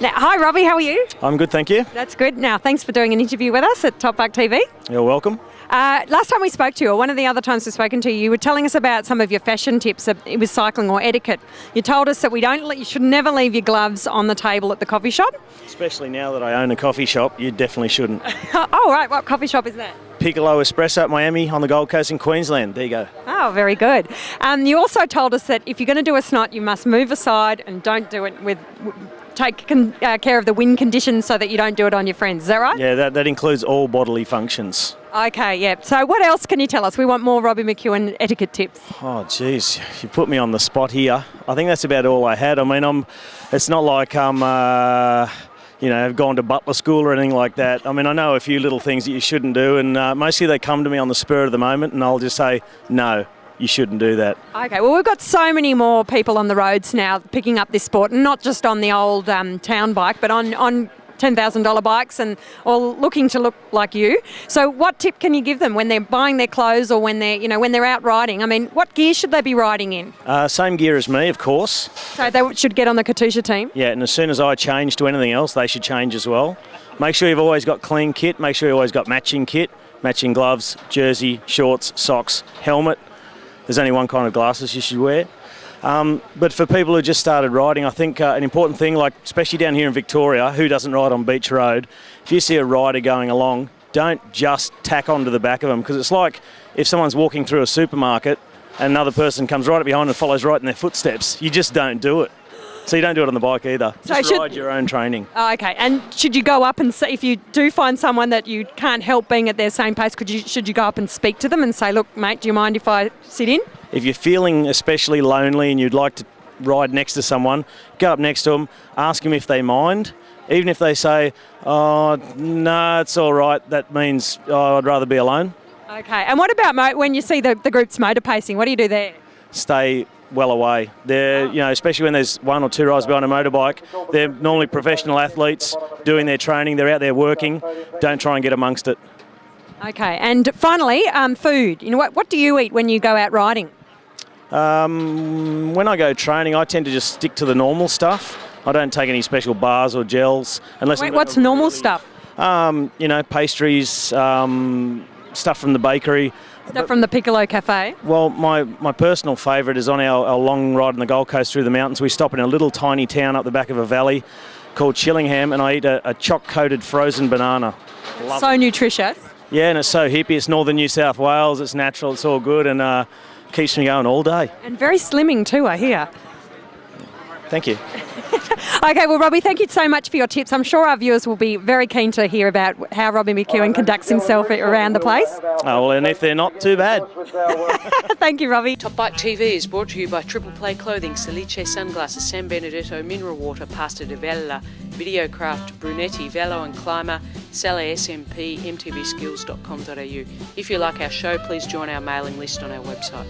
Now, hi Robbie, how are you? I'm good, thank you. That's good. Now, thanks for doing an interview with us at Top Buck TV. You're welcome. Last time we spoke to you, or one of the other times we've spoken to you, you were telling us about some of your fashion tips with cycling or etiquette. You told us that you should never leave your gloves on the table at the coffee shop. Especially now that I own a coffee shop, you definitely shouldn't. Oh, right. What coffee shop is that? Piccolo Espresso at Miami on the Gold Coast in Queensland. There you go. Oh, very good. You also told us that if you're going to do a snot, you must move aside and don't do it with... Take care of the wind conditions so that you don't do it on your friends. Is that right? Yeah, that includes all bodily functions. Okay, yeah. So what else can you tell us? We want more Robbie McEwen etiquette tips. Oh, geez, you put me on the spot here. I think that's about all I had. I mean, it's not like I've gone to butler school or anything like that. I mean, I know a few little things that you shouldn't do, and mostly they come to me on the spur of the moment, and I'll just say, no, you shouldn't do that. Okay, well, we've got so many more people on the roads now picking up this sport, and not just on the old town bike, but on $10,000 bikes and all looking to look like you. So what tip can you give them when they're buying their clothes or when they're out riding? I mean, what gear should they be riding in? Same gear as me, of course. So they should get on the Katusha team? Yeah, and as soon as I change to anything else, they should change as well. Make sure you've always got clean kit. Make sure you've always got matching kit, matching gloves, jersey, shorts, socks, helmet. There's only one kind of glasses you should wear. But for people who just started riding, I think an important thing, like especially down here in Victoria, who doesn't ride on Beach Road, if you see a rider going along, don't just tack onto the back of them, because it's like if someone's walking through a supermarket and another person comes right up behind and follows right in their footsteps. You just don't do it. So you don't do it on the bike either. Just ride your own training. Oh, okay. And should you go up and say, if you do find someone that you can't help being at their same pace, should you go up and speak to them and say, look, mate, do you mind if I sit in? If you're feeling especially lonely and you'd like to ride next to someone, go up next to them, ask them if they mind. Even if they say, oh, no, it's all right, that means I'd rather be alone. Okay. And what about when you see the groups motor pacing? What do you do there? Stay well away. They're, especially when there's one or two riders behind a motorbike, they're normally professional athletes doing their training. They're out there working. Don't try and get amongst it. Okay. And finally, food. What do you eat when you go out riding? When I go training, I tend to just stick to the normal stuff. I don't take any special bars or gels. What's normal stuff? Pastries, stuff from the bakery. Stuff from the Piccolo Cafe? Well, my personal favourite is on our long ride on the Gold Coast through the mountains. We stop in a little tiny town up the back of a valley called Chillingham, and I eat a choc-coated frozen banana. So nutritious. Yeah, and it's so hippie. It's northern New South Wales. It's natural. It's all good, and keeps me going all day. And very slimming too, I hear. Thank you. Okay, well, Robbie, thank you so much for your tips. I'm sure our viewers will be very keen to hear about how Robbie McEwen conducts himself around the place. Oh, well, and if they're not, too bad. Thank you, Robbie. Top Bike TV is brought to you by Triple Play Clothing, Salice Sunglasses, San Benedetto Mineral Water, Pasta de Vella, Videocraft, Brunetti, Velo and Climber, Sala SMP, mtvskills.com.au. If you like our show, please join our mailing list on our website.